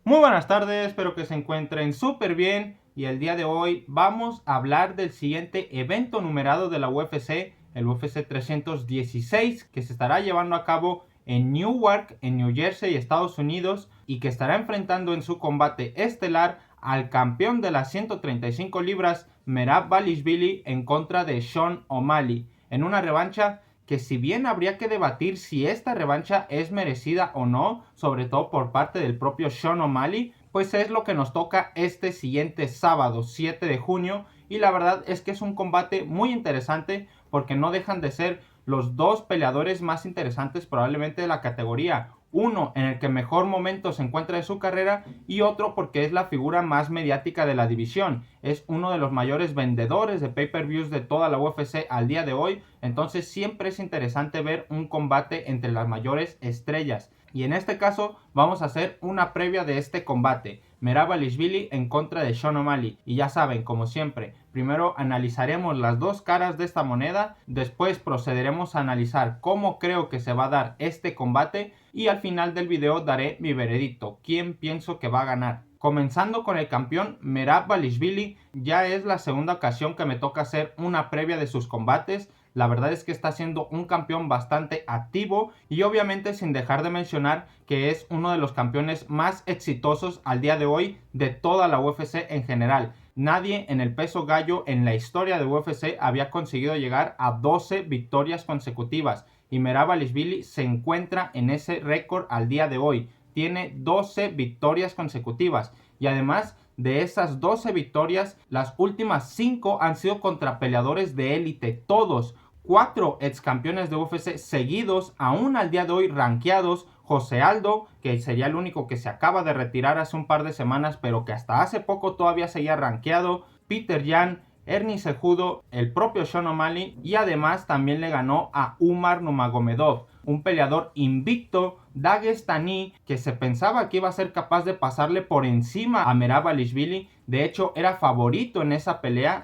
Muy buenas tardes, espero que se encuentren súper bien y el día de hoy vamos a hablar del siguiente evento numerado de la UFC, el UFC 316, que se estará llevando a cabo en Newark, en New Jersey, Estados Unidos, y que estará enfrentando en su combate estelar al campeón de las 135 libras, Merab Dvalishvili, en contra de Sean O'Malley, en una revancha que si bien habría que debatir si esta revancha es merecida o no, sobre todo por parte del propio Sean O'Malley, pues es lo que nos toca este siguiente sábado 7 de junio, y la verdad es que es un combate muy interesante porque no dejan de ser los dos peleadores más interesantes probablemente de la categoría. Uno en el que mejor momento se encuentra de su carrera y otro porque es la figura más mediática de la división. Es uno de los mayores vendedores de pay-per-views de toda la UFC al día de hoy. Entonces siempre es interesante ver un combate entre las mayores estrellas. Y en este caso vamos a hacer una previa de este combate. Merab Dvalishvili en contra de Sean O'Malley. Y ya saben, como siempre, primero analizaremos las dos caras de esta moneda, después procederemos a analizar cómo creo que se va a dar este combate y al final del video daré mi veredicto, quién pienso que va a ganar. Comenzando con el campeón Merab Dvalishvili, ya es la segunda ocasión que me toca hacer una previa de sus combates. La verdad es que está siendo un campeón bastante activo y obviamente sin dejar de mencionar que es uno de los campeones más exitosos al día de hoy de toda la UFC en general. Nadie en el peso gallo en la historia de UFC había conseguido llegar a 12 victorias consecutivas y Merab Dvalishvili se encuentra en ese récord al día de hoy. Tiene 12 victorias consecutivas y además de esas 12 victorias, las últimas 5 han sido contra peleadores de élite, todos. 4 ex campeones de UFC seguidos, aún al día de hoy rankeados. José Aldo, que sería el único que se acaba de retirar hace un par de semanas, pero que hasta hace poco todavía seguía rankeado. Peter Yan, Ernie Cejudo, el propio Sean O'Malley y además también le ganó a Umar Nurmagomedov, un peleador invicto dagestaní que se pensaba que iba a ser capaz de pasarle por encima a Merab Dvalishvili. De hecho era favorito en esa pelea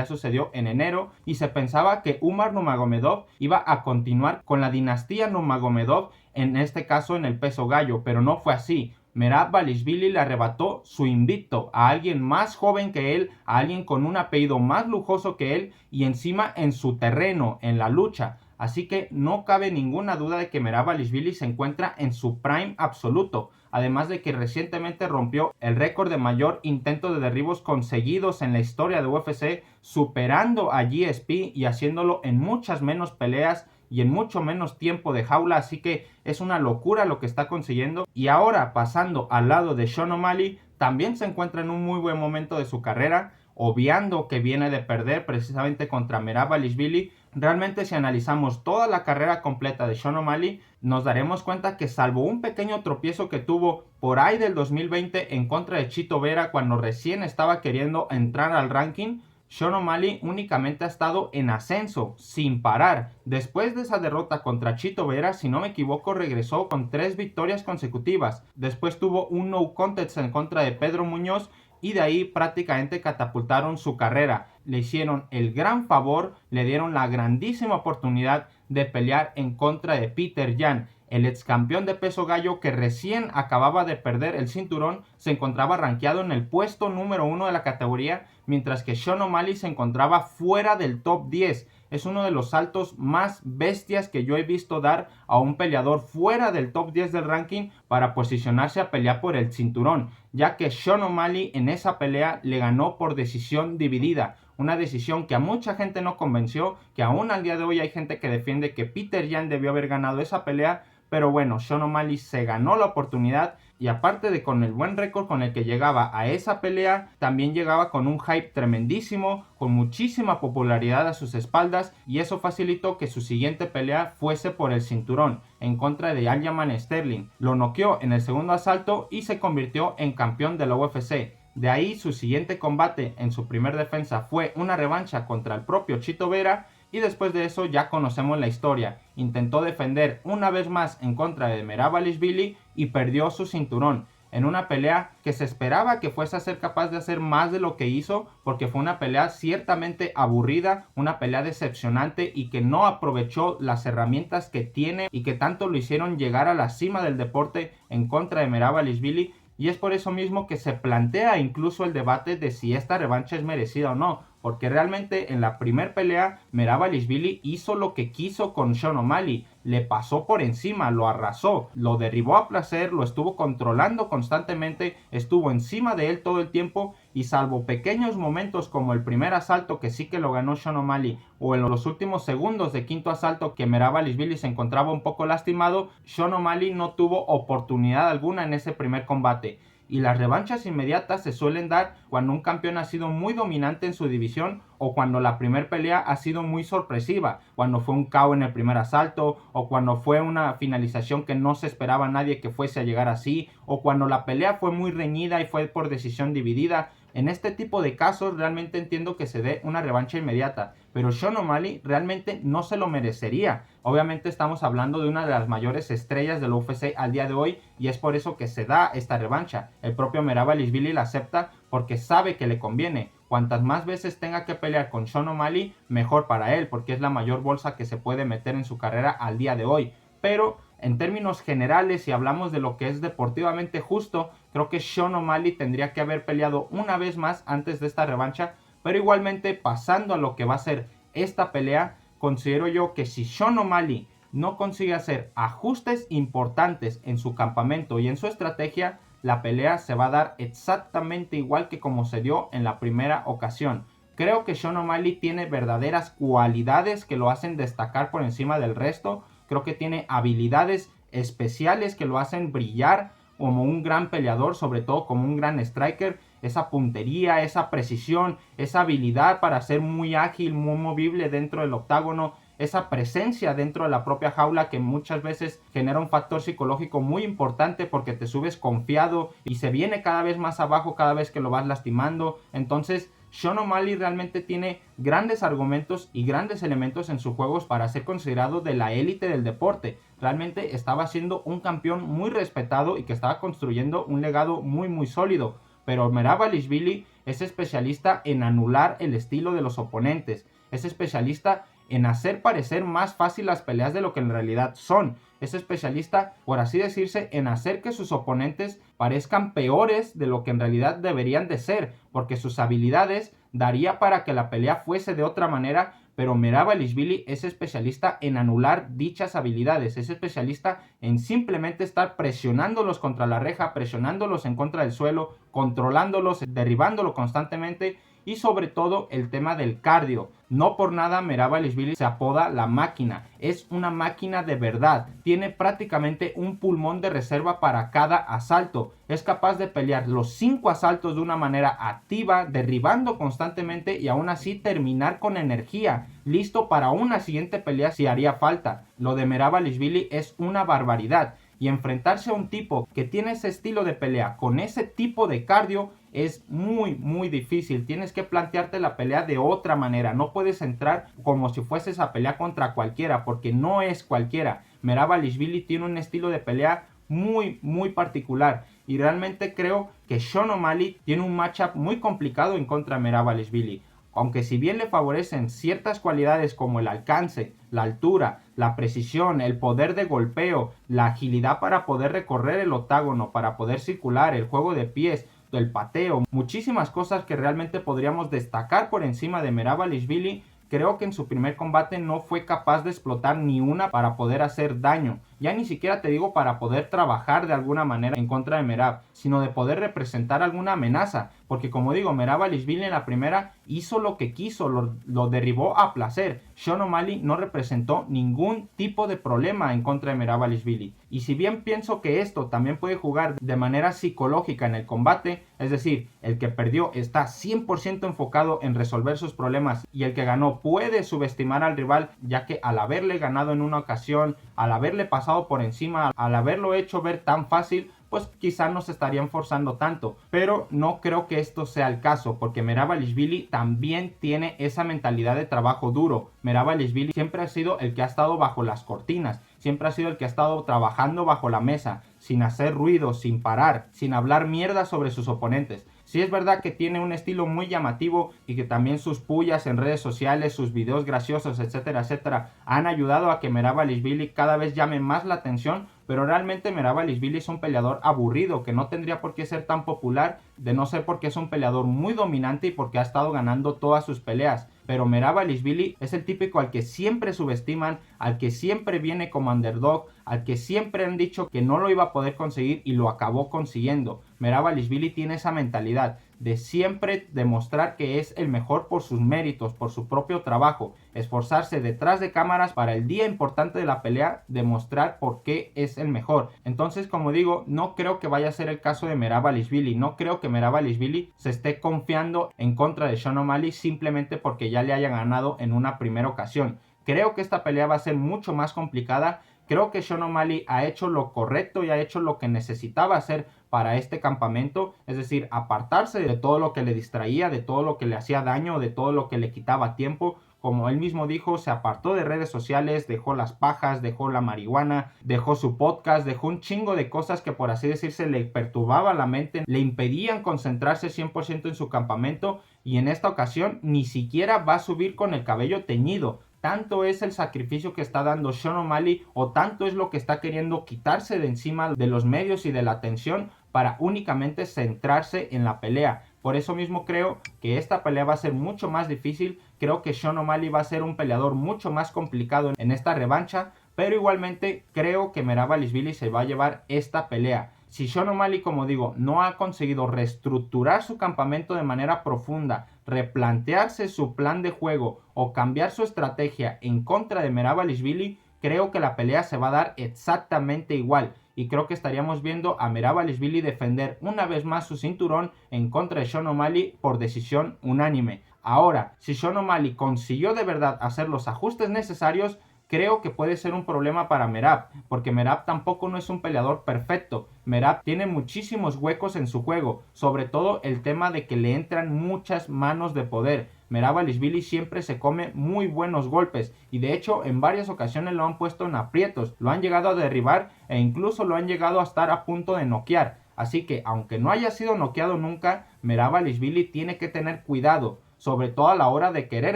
sucedió en enero y se pensaba que Umar Nurmagomedov iba a continuar con la dinastía Nurmagomedov, en este caso en el peso gallo, pero no fue así. Merab Dvalishvili le arrebató su invicto a alguien más joven que él, a alguien con un apellido más lujoso que él y encima en su terreno, en la lucha. Así que no cabe ninguna duda de que Merab Dvalishvili se encuentra en su prime absoluto. Además de que recientemente rompió el récord de mayor intento de derribos conseguidos en la historia de UFC, superando a GSP y haciéndolo en muchas menos peleas y en mucho menos tiempo de jaula, así que es una locura lo que está consiguiendo. Y ahora pasando al lado de Sean O'Malley, también se encuentra en un muy buen momento de su carrera, obviando que viene de perder precisamente contra Merab Dvalishvili. Realmente si analizamos toda la carrera completa de Sean O'Malley, nos daremos cuenta que salvo un pequeño tropiezo que tuvo por ahí del 2020 en contra de Chito Vera cuando recién estaba queriendo entrar al ranking, Sean O'Malley únicamente ha estado en ascenso, sin parar. Después de esa derrota contra Chito Vera, si no me equivoco, regresó con 3 victorias consecutivas. Después tuvo un no contest en contra de Pedro Muñoz y de ahí prácticamente catapultaron su carrera. Le hicieron el gran favor, le dieron la grandísima oportunidad de pelear en contra de Peter Yan. El ex campeón de peso gallo que recién acababa de perder el cinturón se encontraba rankeado en el puesto número 1 de la categoría, mientras que Sean O'Malley se encontraba fuera del top 10. Es uno de los saltos más bestias que yo he visto dar a un peleador fuera del top 10 del ranking para posicionarse a pelear por el cinturón, ya que Sean O'Malley en esa pelea le ganó por decisión dividida. Una decisión que a mucha gente no convenció, que aún al día de hoy hay gente que defiende que Peter Yan debió haber ganado esa pelea, pero bueno, Sean O'Malley se ganó la oportunidad y aparte de con el buen récord con el que llegaba a esa pelea, también llegaba con un hype tremendísimo, con muchísima popularidad a sus espaldas y eso facilitó que su siguiente pelea fuese por el cinturón en contra de Aljamain Sterling. Lo noqueó en el segundo asalto y se convirtió en campeón de la UFC. De ahí su siguiente combate en su primer defensa fue una revancha contra el propio Chito Vera y después de eso ya conocemos la historia. Intentó defender una vez más en contra de Merab Dvalishvili y perdió su cinturón en una pelea que se esperaba que fuese a ser capaz de hacer más de lo que hizo, porque fue una pelea ciertamente aburrida, una pelea decepcionante y que no aprovechó las herramientas que tiene y que tanto lo hicieron llegar a la cima del deporte en contra de Merab Dvalishvili. y es por eso mismo que se plantea incluso el debate de si esta revancha es merecida o no, porque realmente en la primer pelea Merabalishvili hizo lo que quiso con Sean O'Malley, le pasó por encima, lo arrasó, lo derribó a placer, lo estuvo controlando constantemente, estuvo encima de él todo el tiempo, y salvo pequeños momentos como el primer asalto que sí que lo ganó Sean O'Malley, o en los últimos segundos de quinto asalto que Merabalishvili se encontraba un poco lastimado, Sean O'Malley no tuvo oportunidad alguna en ese primer combate. Y las revanchas inmediatas se suelen dar cuando un campeón ha sido muy dominante en su división o cuando la primera pelea ha sido muy sorpresiva, cuando fue un KO en el primer asalto o cuando fue una finalización que no se esperaba a nadie que fuese a llegar así, o cuando la pelea fue muy reñida y fue por decisión dividida. En este tipo de casos realmente entiendo que se dé una revancha inmediata, pero Sean O'Malley realmente no se lo merecería. Obviamente estamos hablando de una de las mayores estrellas del UFC al día de hoy y es por eso que se da esta revancha. El propio Merabalishvili la acepta porque sabe que le conviene. Cuantas más veces tenga que pelear con Sean O'Malley, mejor para él, porque es la mayor bolsa que se puede meter en su carrera al día de hoy. Pero en términos generales, si hablamos de lo que es deportivamente justo, creo que Sean O'Malley tendría que haber peleado una vez más antes de esta revancha, pero igualmente pasando a lo que va a ser esta pelea, considero yo que si Sean O'Malley no consigue hacer ajustes importantes en su campamento y en su estrategia, la pelea se va a dar exactamente igual que como se dio en la primera ocasión. Creo que Sean O'Malley tiene verdaderas cualidades que lo hacen destacar por encima del resto. Creo que tiene habilidades especiales que lo hacen brillar como un gran peleador, sobre todo como un gran striker. Esa puntería, esa precisión, esa habilidad para ser muy ágil, muy movible dentro del octágono, esa presencia dentro de la propia jaula que muchas veces genera un factor psicológico muy importante porque te subes confiado y se viene cada vez más abajo cada vez que lo vas lastimando. Entonces Sean O'Malley realmente tiene grandes argumentos y grandes elementos en sus juegos para ser considerado de la élite del deporte. Realmente estaba siendo un campeón muy respetado y que estaba construyendo un legado muy sólido. Pero Merabalishvili es especialista en anular el estilo de los oponentes. Es especialista en hacer parecer más fácil las peleas de lo que en realidad son. Es especialista, por así decirse, en hacer que sus oponentes parezcan peores de lo que en realidad deberían de ser, porque sus habilidades daría para que la pelea fuese de otra manera, pero Merabalishvili es especialista en anular dichas habilidades, es especialista en simplemente estar presionándolos contra la reja, presionándolos en contra del suelo, controlándolos, derribándolo constantemente. Y sobre todo el tema del cardio. No por nada Merabalishvili se apoda la máquina. Es una máquina de verdad. Tiene prácticamente un pulmón de reserva para cada asalto. Es capaz de pelear los 5 asaltos de una manera activa, derribando constantemente y aún así terminar con energía. Listo para una siguiente pelea si haría falta. Lo de Merabalishvili es una barbaridad. Y enfrentarse a un tipo que tiene ese estilo de pelea con ese tipo de cardio es muy difícil. Tienes que plantearte la pelea de otra manera. No puedes entrar como si fueses a pelear contra cualquiera, porque no es cualquiera. Merabalishvili tiene un estilo de pelea muy particular. Y realmente creo que Sean O'Malley tiene un matchup muy complicado en contra de Merabalishvili. Aunque si bien le favorecen ciertas cualidades como el alcance, la altura, la precisión, el poder de golpeo, la agilidad para poder recorrer el octágono, para poder circular, el juego de pies, el pateo, muchísimas cosas que realmente podríamos destacar por encima de Merabalishvili, creo que en su primer combate no fue capaz de explotar ni una para poder hacer daño. Ya ni siquiera te digo para poder trabajar de alguna manera en contra de Merab, sino de poder representar alguna amenaza. Porque como digo, Merabalishvili en la primera hizo lo que quiso, lo derribó a placer. Sean O'Malley no representó ningún tipo de problema en contra de Merabalishvili. Y si bien pienso que esto también puede jugar de manera psicológica en el combate, es decir, el que perdió está 100% enfocado en resolver sus problemas y el que ganó puede subestimar al rival, ya que al haberle ganado en una ocasión, al haberle pasado por encima, al haberlo hecho ver tan fácil, pues quizás no se estarían forzando tanto. Pero no creo que esto sea el caso, porque Merabalishvili también tiene esa mentalidad de trabajo duro. Merabalishvili siempre ha sido el que ha estado bajo las cortinas, siempre ha sido el que ha estado trabajando bajo la mesa, sin hacer ruido, sin parar, sin hablar mierda sobre sus oponentes. Sí es verdad que tiene un estilo muy llamativo y que también sus pullas en redes sociales, sus videos graciosos, etcétera, etcétera, han ayudado a que Merabalishvili cada vez llame más la atención, pero realmente Merabalishvili es un peleador aburrido que no tendría por qué ser tan popular, de no ser porque es un peleador muy dominante y porque ha estado ganando todas sus peleas. Pero Merabalishvili es el típico al que siempre subestiman, al que siempre viene como underdog, al que siempre han dicho que no lo iba a poder conseguir y lo acabó consiguiendo. Merabalishvili tiene esa mentalidad de siempre demostrar que es el mejor por sus méritos, por su propio trabajo, esforzarse detrás de cámaras para el día importante de la pelea demostrar por qué es el mejor. Entonces, como digo, no creo que vaya a ser el caso de Merabalishvili, no creo que Merabalishvili se esté confiando en contra de Sean O'Malley simplemente porque ya le haya ganado en una primera ocasión. Creo que esta pelea va a ser mucho más complicada. Creo que Sean O'Malley ha hecho lo correcto y ha hecho lo que necesitaba hacer para este campamento, es decir, apartarse de todo lo que le distraía, de todo lo que le hacía daño, de todo lo que le quitaba tiempo. Como él mismo dijo, se apartó de redes sociales, dejó las pajas, dejó la marihuana, dejó su podcast, dejó un chingo de cosas que por así decirse le perturbaba la mente, le impedían concentrarse 100% en su campamento, y en esta ocasión ni siquiera va a subir con el cabello teñido. Tanto es el sacrificio que está dando Sean O'Malley, o tanto es lo que está queriendo quitarse de encima de los medios y de la atención para únicamente centrarse en la pelea. Por eso mismo creo que esta pelea va a ser mucho más difícil. Creo que Sean O'Malley va a ser un peleador mucho más complicado en esta revancha, pero igualmente creo que Merabalishvili se va a llevar esta pelea. Si Sean O'Malley, como digo, no ha conseguido reestructurar su campamento de manera profunda, replantearse su plan de juego o cambiar su estrategia en contra de Merabalishvili, creo que la pelea se va a dar exactamente igual. Y creo que estaríamos viendo a Merabalishvili defender una vez más su cinturón en contra de Sean O'Malley por decisión unánime. Ahora, si Sean O'Malley consiguió de verdad hacer los ajustes necesarios, creo que puede ser un problema para Merab, porque Merab tampoco no es un peleador perfecto. Merab tiene muchísimos huecos en su juego, sobre todo el tema de que le entran muchas manos de poder. Merabalishvili siempre se come muy buenos golpes y de hecho en varias ocasiones lo han puesto en aprietos, lo han llegado a derribar e incluso lo han llegado a estar a punto de noquear. Así que aunque no haya sido noqueado nunca, Merabalishvili tiene que tener cuidado, sobre todo a la hora de querer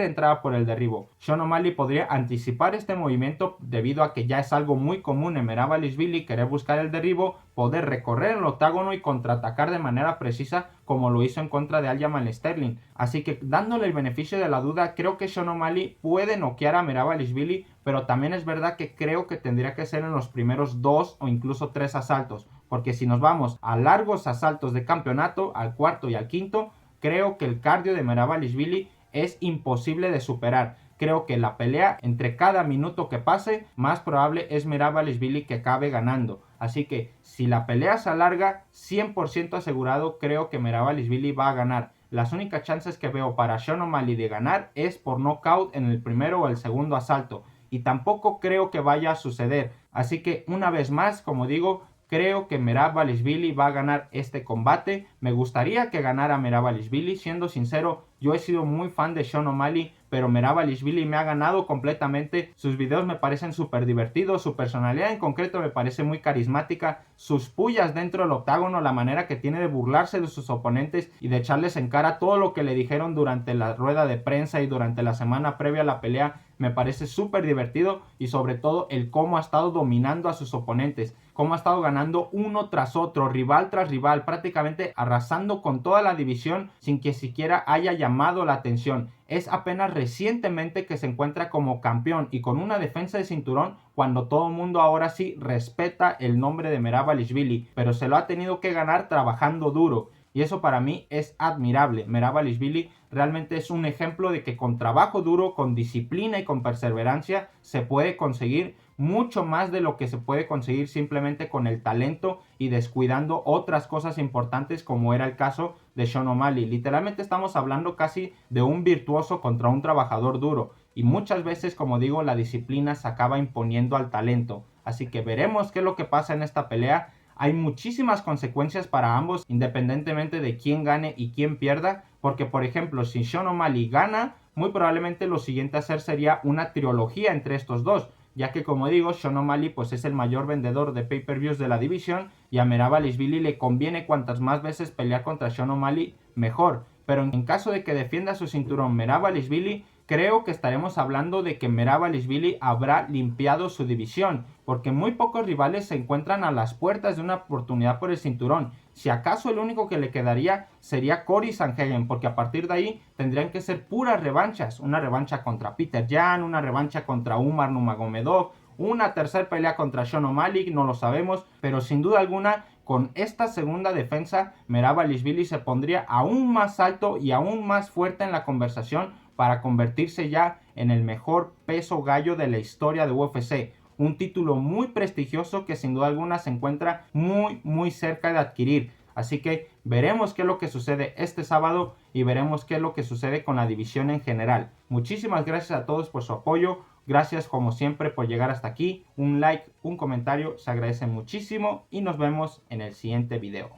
entrar por el derribo. Sean O'Malley podría anticipar este movimiento debido a que ya es algo muy común en Merabalishvili querer buscar el derribo, poder recorrer el octágono y contraatacar de manera precisa como lo hizo en contra de Aljamain Sterling. Así que dándole el beneficio de la duda, creo que Sean O'Malley puede noquear a Merabalishvili, pero también es verdad que creo que tendría que ser en los primeros 2 o incluso 3 asaltos, porque si nos vamos a largos asaltos de campeonato, al cuarto y al quinto, creo que el cardio de Merabalishvili es imposible de superar. Creo que la pelea, entre cada minuto que pase, más probable es Merabalishvili que acabe ganando. Así que si la pelea se alarga, 100% asegurado creo que Merabalishvili va a ganar. Las únicas chances que veo para Sean O'Malley de ganar es por knockout en el primero o el segundo asalto. Y tampoco creo que vaya a suceder. Así que una vez más, como digo, creo que Merabalishvili va a ganar este combate. Me gustaría que ganara Merabalishvili. Siendo sincero, yo he sido muy fan de Sean O'Malley, pero Merabalishvili me ha ganado completamente. Sus videos me parecen súper divertidos, su personalidad en concreto me parece muy carismática, sus pullas dentro del octágono, la manera que tiene de burlarse de sus oponentes y de echarles en cara todo lo que le dijeron durante la rueda de prensa y durante la semana previa a la pelea, me parece súper divertido, y sobre todo el cómo ha estado dominando a sus oponentes, cómo ha estado ganando uno tras otro, rival tras rival, prácticamente arrasando con toda la división sin que siquiera haya llamado la atención. Es apenas recientemente que se encuentra como campeón y con una defensa de cinturón cuando todo el mundo ahora sí respeta el nombre de Merabalishvili, pero se lo ha tenido que ganar trabajando duro. Y eso para mí es admirable. Merabalishvili realmente es un ejemplo de que con trabajo duro, con disciplina y con perseverancia se puede conseguir mucho más de lo que se puede conseguir simplemente con el talento y descuidando otras cosas importantes como era el caso de Sean O'Malley. Literalmente estamos hablando casi de un virtuoso contra un trabajador duro. Y muchas veces, como digo, la disciplina se acaba imponiendo al talento. Así que veremos qué es lo que pasa en esta pelea. Hay muchísimas consecuencias para ambos, independientemente de quién gane y quién pierda, porque por ejemplo, si Sean O'Malley gana, muy probablemente lo siguiente a hacer sería una trilogía entre estos dos. ya que como digo, Sean O'Malley pues es el mayor vendedor de pay-per-views de la división y a Merab Dvalishvili le conviene cuantas más veces pelear contra Sean O'Malley mejor. Pero en caso de que defienda su cinturón Merab Dvalishvili, creo que estaremos hablando de que Merab Dvalishvili habrá limpiado su división, porque muy pocos rivales se encuentran a las puertas de una oportunidad por el cinturón. Si acaso el único que le quedaría sería Cory Sandhagen, porque a partir de ahí tendrían que ser puras revanchas. Una revancha contra Peter Yan, una revancha contra Umar Nurmagomedov, una tercera pelea contra Sean O'Malley, no lo sabemos, pero sin duda alguna con esta segunda defensa Merab Dvalishvili se pondría aún más alto y aún más fuerte en la conversación para convertirse ya en el mejor peso gallo de la historia de UFC. Un título muy prestigioso que sin duda alguna se encuentra muy cerca de adquirir. Así que veremos qué es lo que sucede este sábado y veremos qué es lo que sucede con la división en general. Muchísimas gracias a todos por su apoyo. Gracias como siempre por llegar hasta aquí. Un like, un comentario se agradece muchísimo y nos vemos en el siguiente video.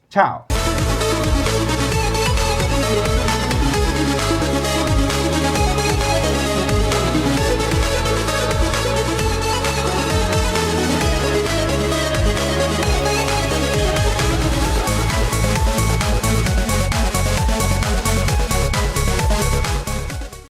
¡Chao!